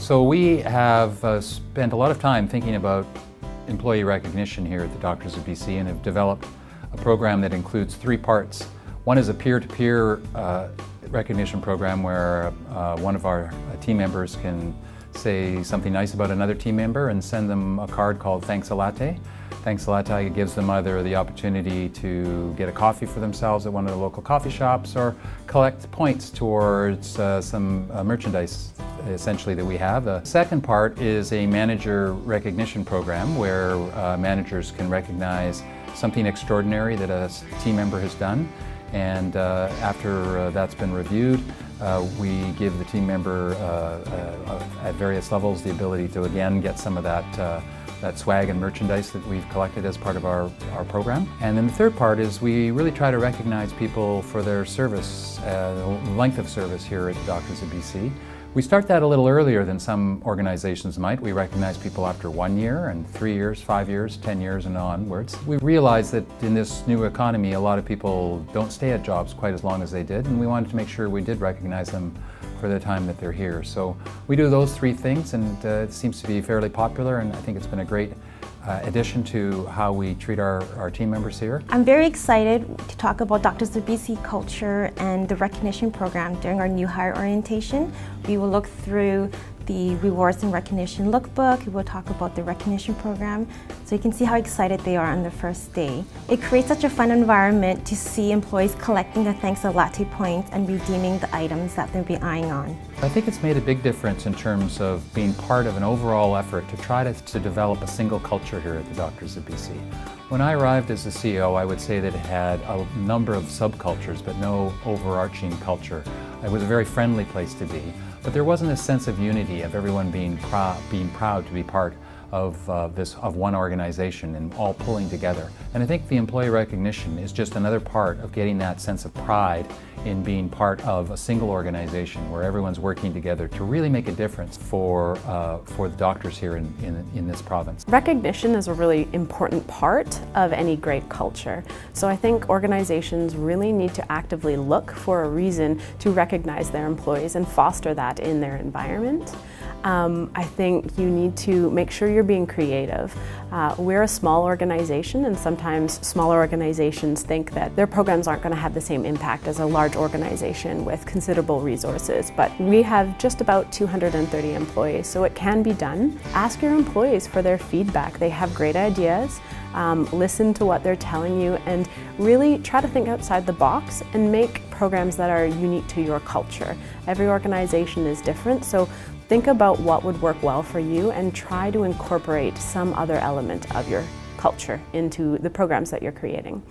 So we have spent a lot of time thinking about employee recognition here at the Doctors of BC and have developed a program that includes three parts. One is a peer-to-peer recognition program where one of our team members can say something nice about another team member and send them a card called Thanks a Latte. Thanks a Latte gives them either the opportunity to get a coffee for themselves at one of the local coffee shops or collect points towards some merchandise essentially that we have. The second part is a manager recognition program where managers can recognize something extraordinary that a team member has done, and after that's been reviewed, we give the team member at various levels the ability to again get some of that swag and merchandise that we've collected as part of our program. And then the third part is we really try to recognize people for their service, length of service here at the Doctors of BC. We start that a little earlier than some organizations might. We recognize people after 1 year and 3 years, 5 years, 10 years and onwards. We realize that in this new economy a lot of people don't stay at jobs quite as long as they did, and we wanted to make sure we did recognize them for the time that they're here. So we do those three things, and it seems to be fairly popular, and I think it's been a great addition to how we treat our team members here. I'm very excited to talk about Doctors of BC culture and the recognition program during our new hire orientation. We will look through the rewards and recognition lookbook. We will talk about the recognition program, so you can see how excited they are on the first day. It creates such a fun environment to see employees collecting the Thanks a Latte points and redeeming the items that they'll be eyeing on. I think it's made a big difference in terms of being part of an overall effort to try to develop a single culture here at the Doctors of BC. When I arrived as the CEO, I would say that it had a number of subcultures, but no overarching culture. It was a very friendly place to be, but there wasn't a sense of unity, of everyone being proud to be part of one organization and all pulling together. And I think the employee recognition is just another part of getting that sense of pride in being part of a single organization where everyone's working together to really make a difference for the doctors here in this province. Recognition is a really important part of any great culture. So I think organizations really need to actively look for a reason to recognize their employees and foster that in their environment. I think you need to make sure you're being creative. We're a small organization, and sometimes smaller organizations think that their programs aren't going to have the same impact as a large organization with considerable resources, but we have just about 230 employees, so it can be done. Ask your employees for their feedback. They have great ideas. Listen to what they're telling you and really try to think outside the box and make programs that are unique to your culture. Every organization is different, so think about what would work well for you and try to incorporate some other element of your culture into the programs that you're creating.